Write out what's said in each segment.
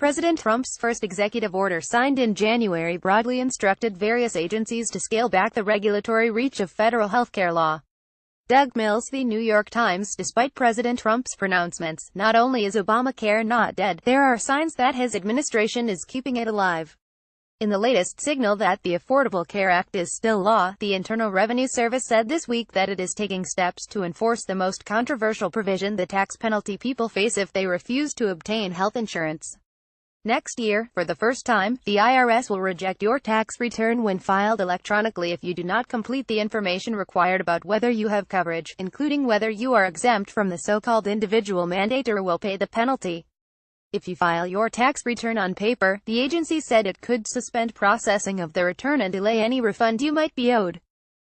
President Trump's first executive order signed in January broadly instructed various agencies to scale back the regulatory reach of federal healthcare law. Doug Mills, The New York Times. Despite President Trump's pronouncements, not only is Obamacare not dead, there are signs that his administration is keeping it alive. In the latest signal that the Affordable Care Act is still law, the Internal Revenue Service said this week that it is taking steps to enforce the most controversial provision, the tax penalty people face if they refuse to obtain health insurance. Next year, for the first time, the IRS will reject your tax return when filed electronically if you do not complete the information required about whether you have coverage, including whether you are exempt from the so-called individual mandate or will pay the penalty. If you file your tax return on paper, the agency said it could suspend processing of the return and delay any refund you might be owed.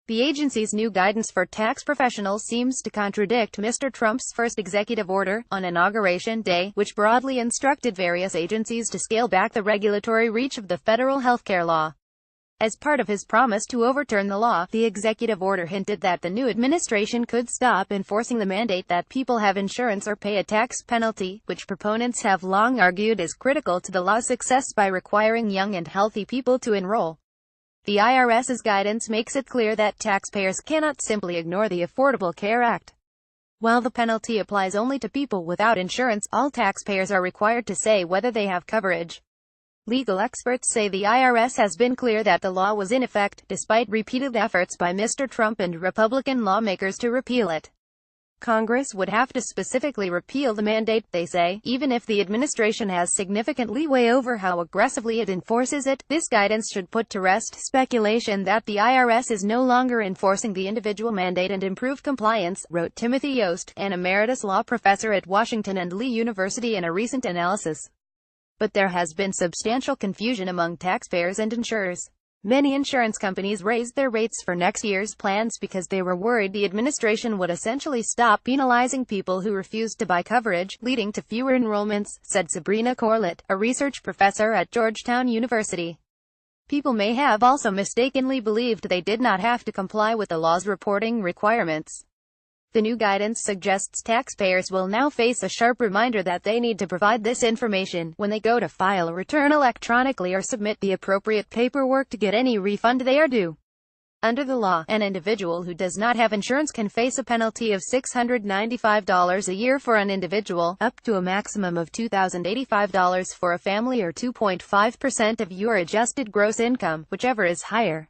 The agency's new guidance for tax professionals seems to contradict Mr. Trump's first executive order, on Inauguration Day, which broadly instructed various agencies to scale back the regulatory reach of the federal healthcare law. As part of his promise to overturn the law, the executive order hinted that the new administration could stop enforcing the mandate that people have insurance or pay a tax penalty, which proponents have long argued is critical to the law's success by requiring young and healthy people to enroll. The IRS's guidance makes it clear that taxpayers cannot simply ignore the Affordable Care Act. While the penalty applies only to people without insurance, all taxpayers are required to say whether they have coverage. Legal experts say the IRS has been clear that the law was in effect, despite repeated efforts by Mr. Trump and Republican lawmakers to repeal it. Congress would have to specifically repeal the mandate, they say, even if the administration has significant leeway over how aggressively it enforces it. This guidance should put to rest speculation that the IRS is no longer enforcing the individual mandate and improve compliance, wrote Timothy Yost, an emeritus law professor at Washington and Lee University, in a recent analysis. But there has been substantial confusion among taxpayers and insurers. Many insurance companies raised their rates for next year's plans because they were worried the administration would essentially stop penalizing people who refused to buy coverage, leading to fewer enrollments, said Sabrina Corlett, a research professor at Georgetown University. People may have also mistakenly believed they did not have to comply with the law's reporting requirements. The new guidance suggests taxpayers will now face a sharp reminder that they need to provide this information when they go to file a return electronically or submit the appropriate paperwork to get any refund they are due. Under the law, an individual who does not have insurance can face a penalty of $695 a year for an individual, up to a maximum of $2,085 for a family, or 2.5% of your adjusted gross income, whichever is higher.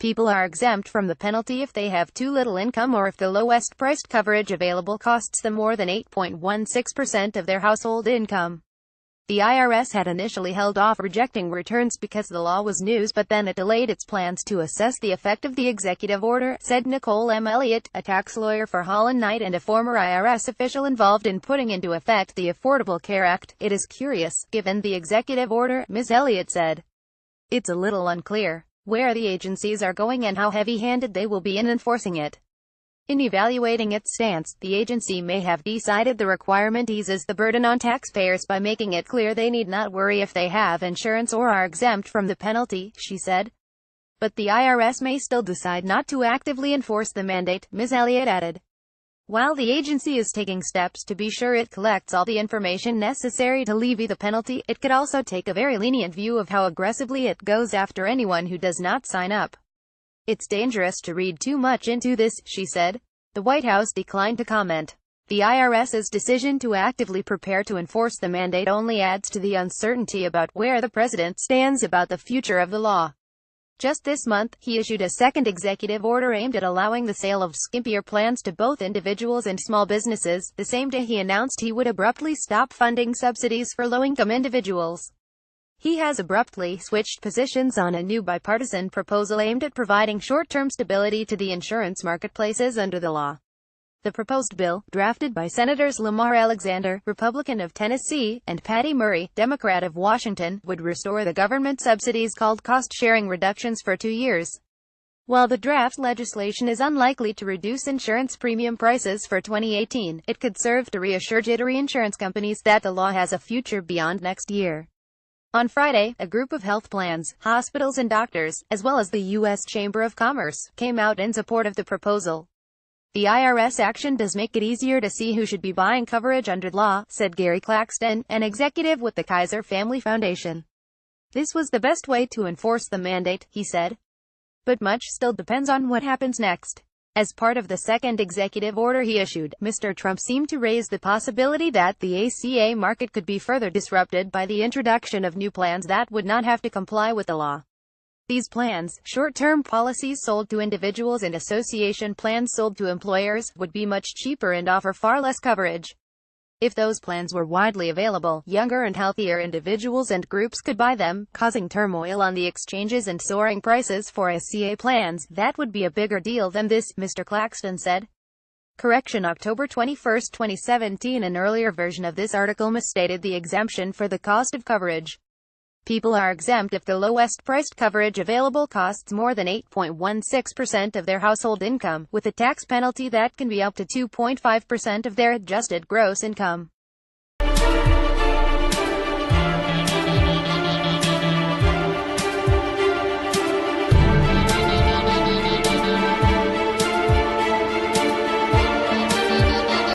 People are exempt from the penalty if they have too little income or if the lowest priced coverage available costs them more than 8.16% of their household income. The IRS had initially held off rejecting returns because the law was news, but then it delayed its plans to assess the effect of the executive order, said Nicole M. Elliott, a tax lawyer for Holland Knight and a former IRS official involved in putting into effect the Affordable Care Act. It is curious, given the executive order, Ms. Elliott said. It's a little unclear where the agencies are going and how heavy-handed they will be in enforcing it. In evaluating its stance, the agency may have decided the requirement eases the burden on taxpayers by making it clear they need not worry if they have insurance or are exempt from the penalty, she said. But the IRS may still decide not to actively enforce the mandate, Ms. Elliott added. While the agency is taking steps to be sure it collects all the information necessary to levy the penalty, it could also take a very lenient view of how aggressively it goes after anyone who does not sign up. It's dangerous to read too much into this, she said. The White House declined to comment. The IRS's decision to actively prepare to enforce the mandate only adds to the uncertainty about where the president stands about the future of the law. Just this month, he issued a second executive order aimed at allowing the sale of skimpier plans to both individuals and small businesses, the same day he announced he would abruptly stop funding subsidies for low-income individuals. He has abruptly switched positions on a new bipartisan proposal aimed at providing short-term stability to the insurance marketplaces under the law. The proposed bill, drafted by Senators Lamar Alexander, Republican of Tennessee, and Patty Murray, Democrat of Washington, would restore the government subsidies called cost-sharing reductions for 2 years. While the draft legislation is unlikely to reduce insurance premium prices for 2018, it could serve to reassure jittery insurance companies that the law has a future beyond next year. On Friday, a group of health plans, hospitals and doctors, as well as the U.S. Chamber of Commerce, came out in support of the proposal. The IRS action does make it easier to see who should be buying coverage under law, said Gary Claxton, an executive with the Kaiser Family Foundation. This was the best way to enforce the mandate, he said. But much still depends on what happens next. As part of the second executive order he issued, Mr. Trump seemed to raise the possibility that the ACA market could be further disrupted by the introduction of new plans that would not have to comply with the law. These plans, short-term policies sold to individuals and association plans sold to employers, would be much cheaper and offer far less coverage. If those plans were widely available, younger and healthier individuals and groups could buy them, causing turmoil on the exchanges and soaring prices for ACA plans. That would be a bigger deal than this, Mr. Claxton said. Correction: October 21, 2017. An earlier version of this article misstated the exemption for the cost of coverage. People are exempt if the lowest priced coverage available costs more than 8.16% of their household income, with a tax penalty that can be up to 2.5% of their adjusted gross income.